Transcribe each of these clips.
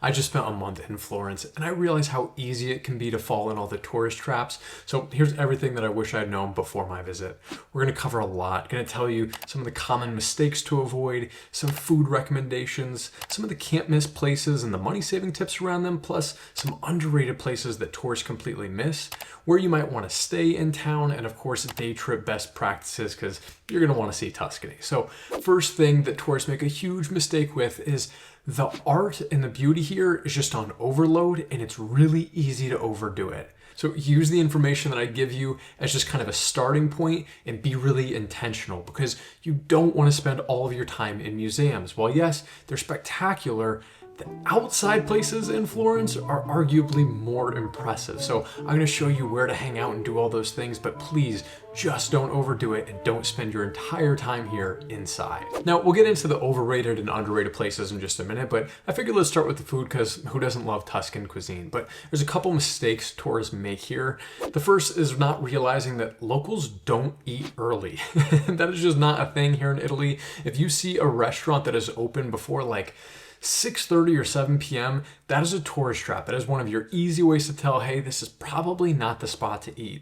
I just spent a month in Florence and I realized how easy it can be to fall in all the tourist traps. So here's everything that I wish I'd known before my visit. We're going to cover a lot. Going to tell you some of the common mistakes to avoid, some food recommendations, some of the can't miss places and the money saving tips around them, plus some underrated places that tourists completely miss, where you might want to stay in town, and of course day trip best practices because you're going to want to see Tuscany. So first thing that tourists make a huge mistake with is the art and the beauty here is just on overload, and it's really easy to overdo it. So use the information that I give you as just kind of a starting point and be really intentional, because you don't want to spend all of your time in museums. While yes, they're spectacular, the outside places in Florence are arguably more impressive. So I'm going to show you where to hang out and do all those things, but please just don't overdo it and don't spend your entire time here inside. Now we'll get into the overrated and underrated places in just a minute, but I figured let's start with the food because who doesn't love Tuscan cuisine? But there's a couple mistakes tourists make here. The first is not realizing that locals don't eat early. That is just not a thing here in Italy. If you see a restaurant that is open before like 6:30 or 7 p.m., that is a tourist trap. That is one of your easy ways to tell, hey, this is probably not the spot to eat.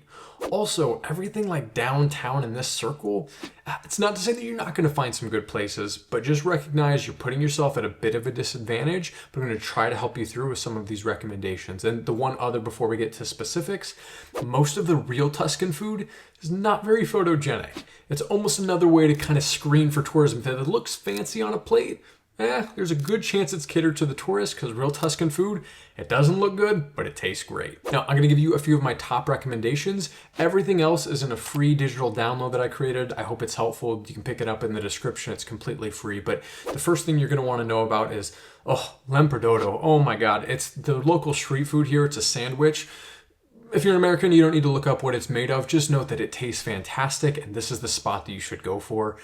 Also, everything like downtown in this circle, it's not to say that you're not going to find some good places, but just recognize you're putting yourself at a bit of a disadvantage, but I'm going to try to help you through with some of these recommendations. And the one other before we get to specifics, most of the real Tuscan food is not very photogenic. It's almost another way to kind of screen for tourism that it looks fancy on a plate. There's a good chance it's catered to the tourist, because real Tuscan food, it doesn't look good, but it tastes great. Now, I'm gonna give you a few of my top recommendations. Everything else is in a free digital download that I created. I hope it's helpful. You can pick it up in the description. It's completely free. But the first thing you're gonna wanna know about is, l'emprodotto. Oh my God, it's the local street food here. It's a sandwich. If you're an American, you don't need to look up what it's made of. Just note that it tastes fantastic, and this is the spot that you should go for.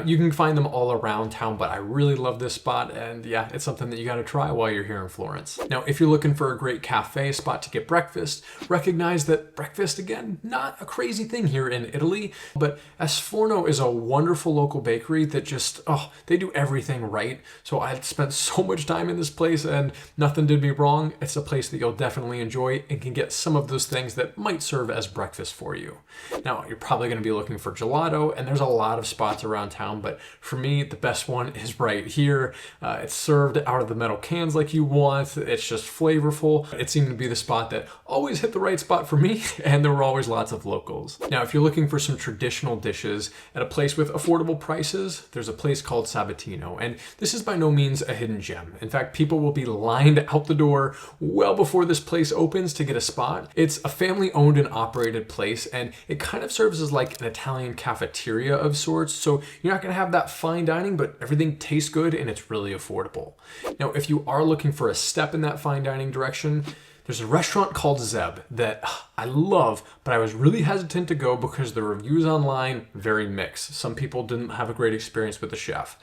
You can find them all around town, but I really love this spot, and yeah, it's something that you got to try while you're here in Florence. Now, if you're looking for a great cafe spot to get breakfast, recognize that breakfast, again, not a crazy thing here in Italy, but Sforno is a wonderful local bakery that just, they do everything right. So I spent so much time in this place, and nothing did me wrong. It's a place that you'll definitely enjoy and can get some of those things that might serve as breakfast for you. Now, you're probably going to be looking for gelato, and there's a lot of spots around town, but for me, the best one is right here. It's served out of the metal cans like you want. It's just flavorful. It seemed to be the spot that always hit the right spot for me, and there were always lots of locals. Now, if you're looking for some traditional dishes at a place with affordable prices, there's a place called Sabatino, and this is by no means a hidden gem. In fact, people will be lined out the door well before this place opens to get a spot. It's a family owned and operated place, and it kind of serves as like an Italian cafeteria of sorts. So you're not going to have that fine dining, but everything tastes good and it's really affordable. Now, if you are looking for a step in that fine dining direction, there's a restaurant called Zeb that I love, but I was really hesitant to go because the reviews online very mixed. Some people didn't have a great experience with the chef.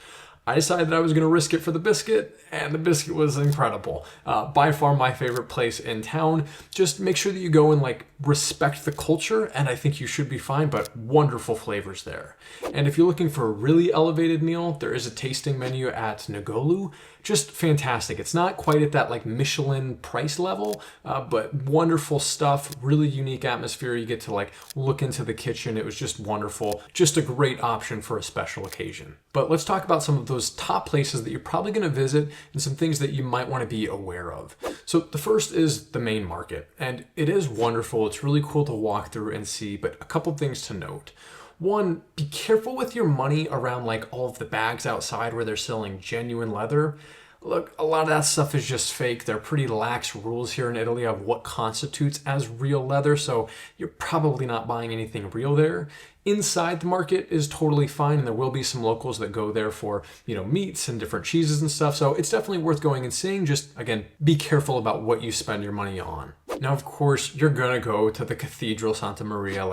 I decided that I was going to risk it for the biscuit, and the biscuit was incredible. By far my favorite place in town. Just make sure that you go and respect the culture, and I think you should be fine, but wonderful flavors there. And if you're looking for a really elevated meal, there is a tasting menu at Negolu. Just fantastic. It's not quite at that Michelin price level, but wonderful stuff, really unique atmosphere. You get to look into the kitchen. It was just wonderful. Just a great option for a special occasion. But let's talk about some of those top places that you're probably going to visit and some things that you might want to be aware of. So the first is the main market, and it is wonderful. It's really cool to walk through and see, but a couple things to note. One, be careful with your money around all of the bags outside where they're selling genuine leather. Look, a lot of that stuff is just fake. There are pretty lax rules here in Italy of what constitutes as real leather, so you're probably not buying anything real there. Inside the market is totally fine, and there will be some locals that go there for, meats and different cheeses and stuff, so it's definitely worth going and seeing. Just, again, be careful about what you spend your money on. Now, of course, you're gonna go to the Cathedral Santa Maria.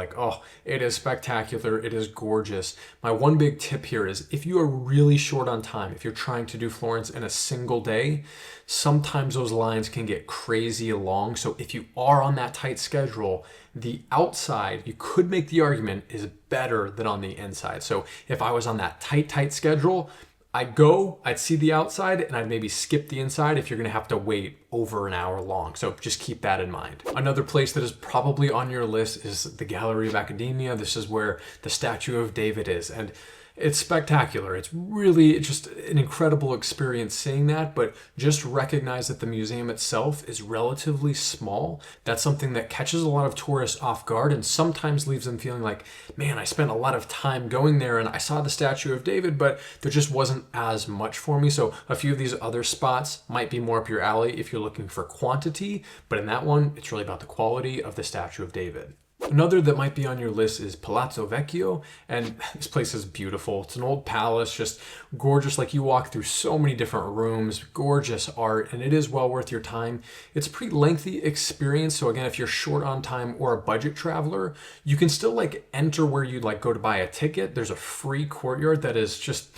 It is spectacular. It is gorgeous. My one big tip here is if you are really short on time, if you're trying to do Florence in a single day, sometimes those lines can get crazy long. So if you are on that tight schedule, the outside, you could make the argument, is better than on the inside. So if I was on that tight schedule, I'd see the outside, and I'd maybe skip the inside if you're gonna have to wait over an hour long. So just keep that in mind. Another place that is probably on your list is the Gallery of Academia. This is where the statue of David is. And it's spectacular. It's really just an incredible experience seeing that, but just recognize that the museum itself is relatively small. That's something that catches a lot of tourists off guard and sometimes leaves them feeling like, man, I spent a lot of time going there and I saw the statue of David, but there just wasn't as much for me. So a few of these other spots might be more up your alley if you're looking for quantity, but in that one, it's really about the quality of the statue of David. Another that might be on your list is Palazzo Vecchio, and this place is beautiful. It's an old palace, just gorgeous. Like, you walk through so many different rooms, gorgeous art, and it is well worth your time. It's a pretty lengthy experience, so again, if you're short on time or a budget traveler, you can still like enter where you'd like go to buy a ticket. There's a free courtyard that is just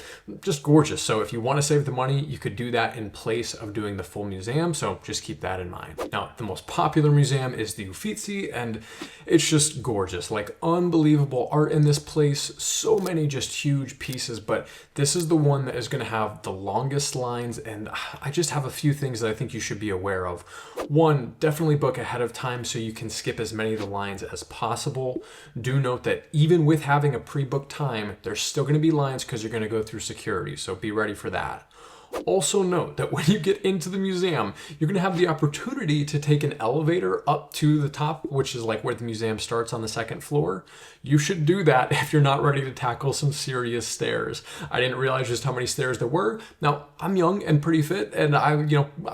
gorgeous. So if you want to save the money, you could do that in place of doing the full museum, so just keep that in mind. Now, the most popular museum is the Uffizi, and it's just gorgeous, like unbelievable art in this place, so many just huge pieces, but this is the one that is going to have the longest lines, and I just have a few things that I think you should be aware of. One, definitely book ahead of time so you can skip as many of the lines as possible. Do note that even with having a pre-booked time, there's still going to be lines because you're going to go through security, so be ready for that. Also note that when you get into the museum, you're going to have the opportunity to take an elevator up to the top, which is like where the museum starts on the second floor. You should do that if you're not ready to tackle some serious stairs. I didn't realize just how many stairs there were. Now, I'm young and pretty fit, and I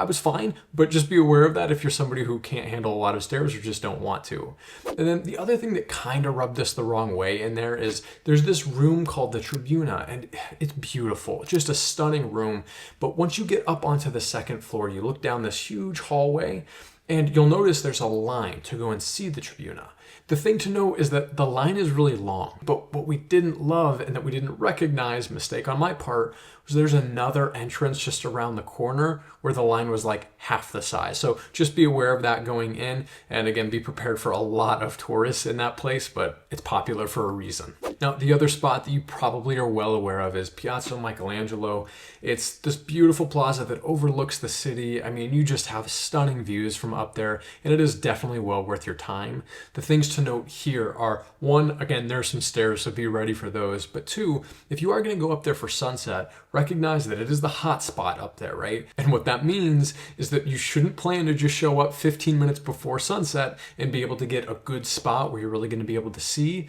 was fine, but just be aware of that if you're somebody who can't handle a lot of stairs or just don't want to. And then the other thing that kind of rubbed us the wrong way in there is there's this room called the Tribuna, and it's beautiful, just a stunning room. But once you get up onto the second floor, you look down this huge hallway, and you'll notice there's a line to go and see the Tribuna. The thing to know is that the line is really long, but what we didn't love and that we didn't recognize, mistake on my part, was there's another entrance just around the corner where the line was like half the size. So just be aware of that going in, and again, be prepared for a lot of tourists in that place, but it's popular for a reason. Now, the other spot that you probably are well aware of is Piazza Michelangelo. It's this beautiful plaza that overlooks the city. I mean, you just have stunning views from up there, and it is definitely well worth your time. The things to note here are, one, again, there's some stairs, so be ready for those. But two, if you are going to go up there for sunset, recognize that it is the hot spot up there, right? And what that means is that you shouldn't plan to just show up 15 minutes before sunset and be able to get a good spot where you're really going to be able to see.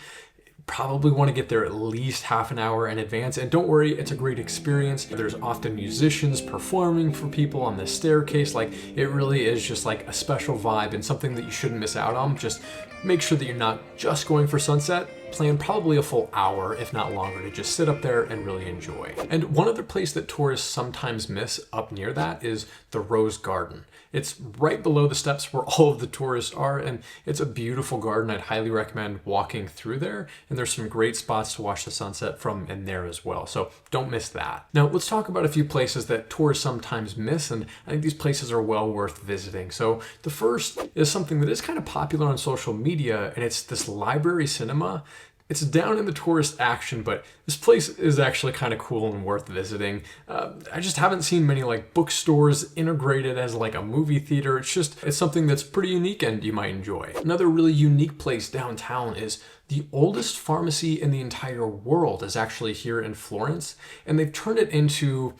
Probably want to get there at least half an hour in advance, and don't worry, it's a great experience. There's often musicians performing for people on the staircase. Like, it really is just like a special vibe and something that you shouldn't miss out on. Just make sure that you're not just going for sunset. Plan probably a full hour, if not longer, to just sit up there and really enjoy. And one other place that tourists sometimes miss up near that is the Rose Garden. It's right below the steps where all of the tourists are, and it's a beautiful garden. I'd highly recommend walking through there, and there's some great spots to watch the sunset from in there as well, so don't miss that. Now, let's talk about a few places that tourists sometimes miss, and I think these places are well worth visiting. So the first is something that is kind of popular on social media, and it's this library cinema. It's down in the tourist action, but this place is actually kind of cool and worth visiting. I just haven't seen many like bookstores integrated as like a movie theater. It's something that's pretty unique and you might enjoy. Another really unique place downtown is the oldest pharmacy in the entire world is actually here in Florence, and they've turned it into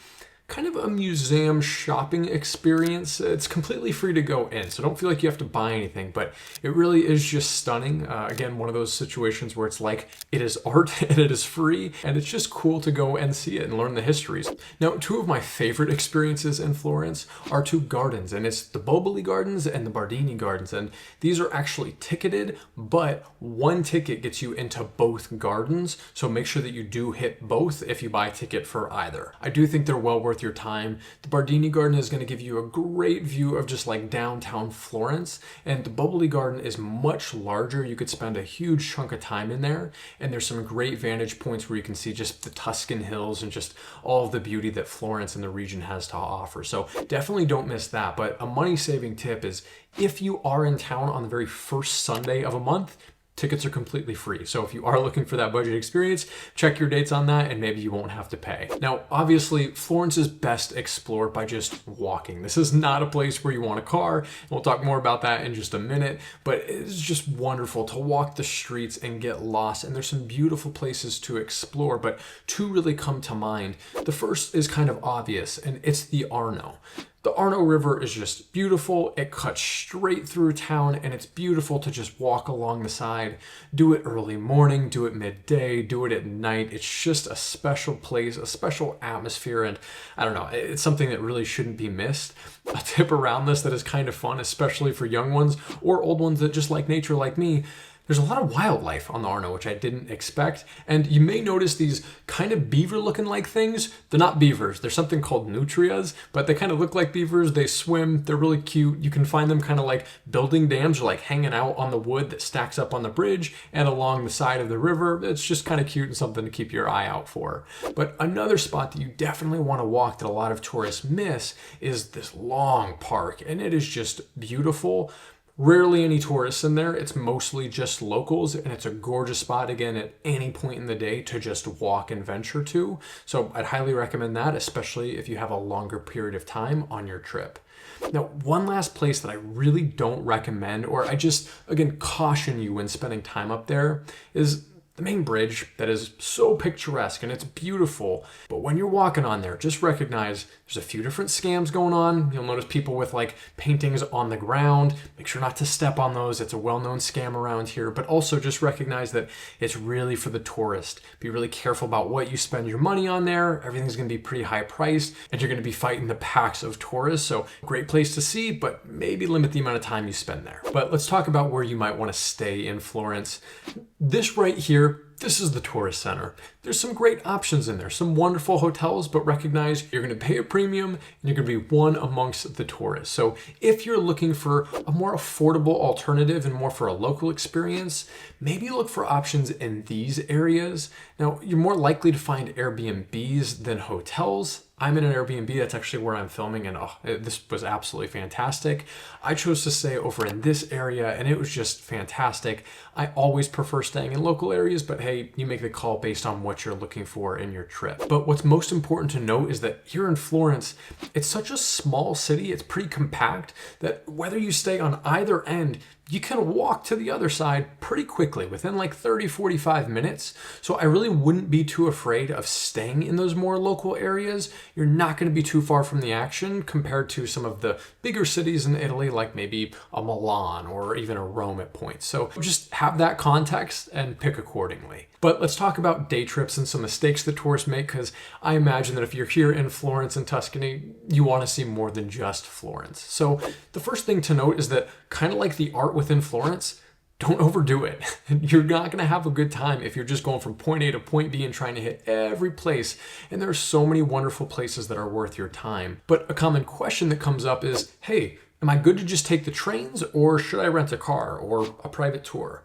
kind of a museum shopping experience. It's completely free to go in, so don't feel like you have to buy anything, but it really is just stunning. Again, one of those situations where it's like, it is art and it is free, and it's just cool to go and see it and learn the histories. Now, two of my favorite experiences in Florence are two gardens, and it's the Boboli Gardens and the Bardini Gardens, and these are actually ticketed, but one ticket gets you into both gardens, so make sure that you do hit both if you buy a ticket for either. I do think they're well worth your time. The Bardini Garden is going to give you a great view of just like downtown Florence, and the Boboli Garden is much larger. You could spend a huge chunk of time in there, and there's some great vantage points where you can see just the Tuscan hills and just all of the beauty that Florence and the region has to offer. So definitely don't miss that. But a money-saving tip is, if you are in town on the very first Sunday of a month, Tickets are completely free. So if you are looking for that budget experience, check your dates on that and maybe you won't have to pay. Now, obviously, Florence is best explored by just walking. This is not a place where you want a car. And we'll talk more about that in just a minute, but it's just wonderful to walk the streets and get lost. And there's some beautiful places to explore, but two really come to mind. The first is kind of obvious, and it's the Arno. The Arno River is just beautiful. It cuts straight through town and it's beautiful to just walk along the side. Do it early morning, do it midday, do it at night. It's just a special place, a special atmosphere, and I don't know, it's something that really shouldn't be missed. A tip around this that is kind of fun, especially for young ones or old ones that just like nature like me. There's a lot of wildlife on the Arno, which I didn't expect. And you may notice these kind of beaver looking like things. They're not beavers. There's something called nutrias, but they kind of look like beavers. They swim. They're really cute. You can find them kind of like building dams or like hanging out on the wood that stacks up on the bridge and along the side of the river. It's just kind of cute and something to keep your eye out for. But another spot that you definitely want to walk that a lot of tourists miss is this long park. And it is just beautiful. Rarely any tourists in there. It's mostly just locals, and it's a gorgeous spot, again, at any point in the day to just walk and venture to. So I'd highly recommend that, especially if you have a longer period of time on your trip. Now, one last place that I really don't recommend, or I just, again, caution you when spending time up there, is the main bridge that is so picturesque and it's beautiful. But when you're walking on there, just recognize there's a few different scams going on. You'll notice people with like paintings on the ground. Make sure not to step on those. It's a well-known scam around here. But also just recognize that it's really for the tourist. Be really careful about what you spend your money on there. Everything's going to be pretty high priced and you're going to be fighting the packs of tourists. So great place to see, but maybe limit the amount of time you spend there. But let's talk about where you might want to stay in Florence. This right here, this is the tourist center. There's some great options in there, some wonderful hotels, but recognize you're going to pay a premium and you're going to be one amongst the tourists. So if you're looking for a more affordable alternative and more for a local experience, maybe look for options in these areas. Now, you're more likely to find Airbnbs than hotels. I'm in an Airbnb, that's actually where I'm filming, and this was absolutely fantastic. I chose to stay over in this area and it was just fantastic. I always prefer staying in local areas, but hey, you make the call based on what you're looking for in your trip. But what's most important to note is that here in Florence, it's such a small city, it's pretty compact, that whether you stay on either end, you can walk to the other side pretty quickly within like 30-45 minutes. So I really wouldn't be too afraid of staying in those more local areas. You're not going to be too far from the action compared to some of the bigger cities in Italy, like maybe a Milan or even a Rome at points. So just have that context and pick accordingly. But let's talk about day trips and some mistakes that tourists make, because I imagine that if you're here in Florence and Tuscany, you want to see more than just Florence. So the first thing to note is that, kind of like the art within Florence, don't overdo it. You're not going to have a good time if you're just going from point A to point B and trying to hit every place. And there are so many wonderful places that are worth your time. But a common question that comes up is, hey, am I good to just take the trains, or should I rent a car or a private tour?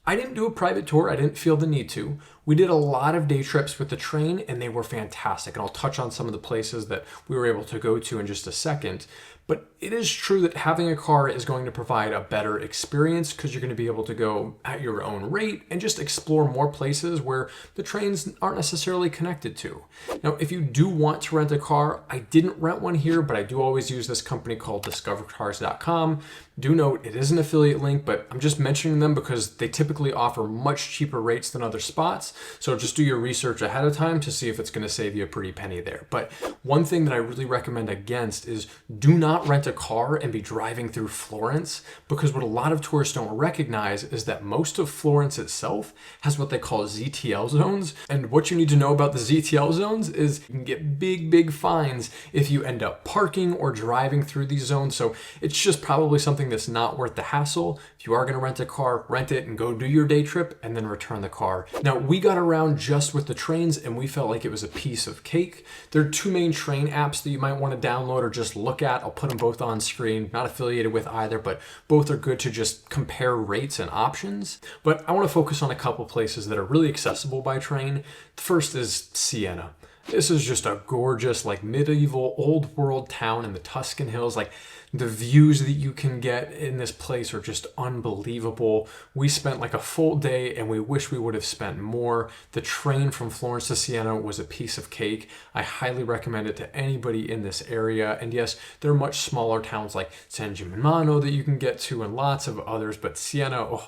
I didn't do a private tour. I didn't feel the need to. We did a lot of day trips with the train and they were fantastic. And I'll touch on some of the places that we were able to go to in just a second. But it is true that having a car is going to provide a better experience because you're going to be able to go at your own rate and just explore more places where the trains aren't necessarily connected to. Now, if you do want to rent a car, I didn't rent one here, but I do always use this company called discovercars.com. Do note it is an affiliate link, but I'm just mentioning them because they typically offer much cheaper rates than other spots. So just do your research ahead of time to see if it's going to save you a pretty penny there. But one thing that I really recommend against is do not rent a car and be driving through Florence, because what a lot of tourists don't recognize is that most of Florence itself has what they call ZTL zones. And what you need to know about the ZTL zones is you can get big fines if you end up parking or driving through these zones. So it's just probably something that's not worth the hassle. If you are going to rent a car, rent it and go do your day trip and then return the car. Now, we got around just with the trains and we felt like it was a piece of cake. There are two main train apps that you might want to download or just look at. I'll put them both on screen, not affiliated with either, but both are good to just compare rates and options. But I want to focus on a couple places that are really accessible by train. The first is Siena. This is just a gorgeous, like medieval old world town in the Tuscan hills. Like, The views that you can get in this place are just unbelievable. We spent like a full day and we wish we would have spent more. The train from Florence to Siena was a piece of cake. I highly recommend it to anybody in this area. And yes, there are much smaller towns like San Gimignano that you can get to and lots of others, but Siena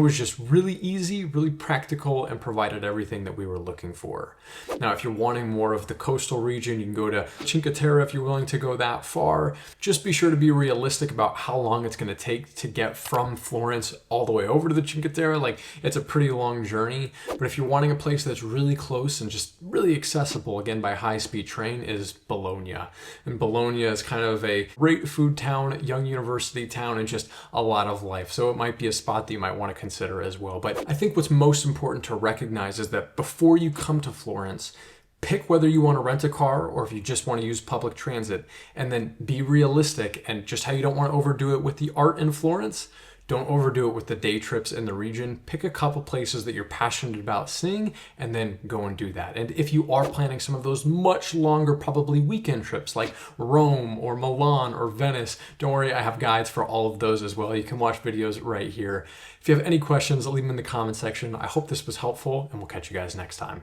was just really easy, really practical, and provided everything that we were looking for. Now, if you're wanting more of the coastal region, you can go to Cinque Terre if you're willing to go that far. Just be sure to be realistic about how long it's going to take to get from Florence all the way over to the Cinque Terre. Like, it's a pretty long journey, but if you're wanting a place that's really close and just really accessible, again, by high-speed train, is Bologna. And Bologna is kind of a great food town, young university town, and just a lot of life. So it might be a spot that you might want to consider as well. But I think what's most important to recognize is that before you come to Florence, pick whether you want to rent a car or if you just want to use public transit, and then be realistic. And just how you don't want to overdo it with the art in Florence, don't overdo it with the day trips in the region. Pick a couple places that you're passionate about seeing and then go and do that. And if you are planning some of those much longer, probably weekend trips like Rome or Milan or Venice, don't worry, I have guides for all of those as well. You can watch videos right here. If you have any questions, leave them in the comment section. I hope this was helpful, and we'll catch you guys next time.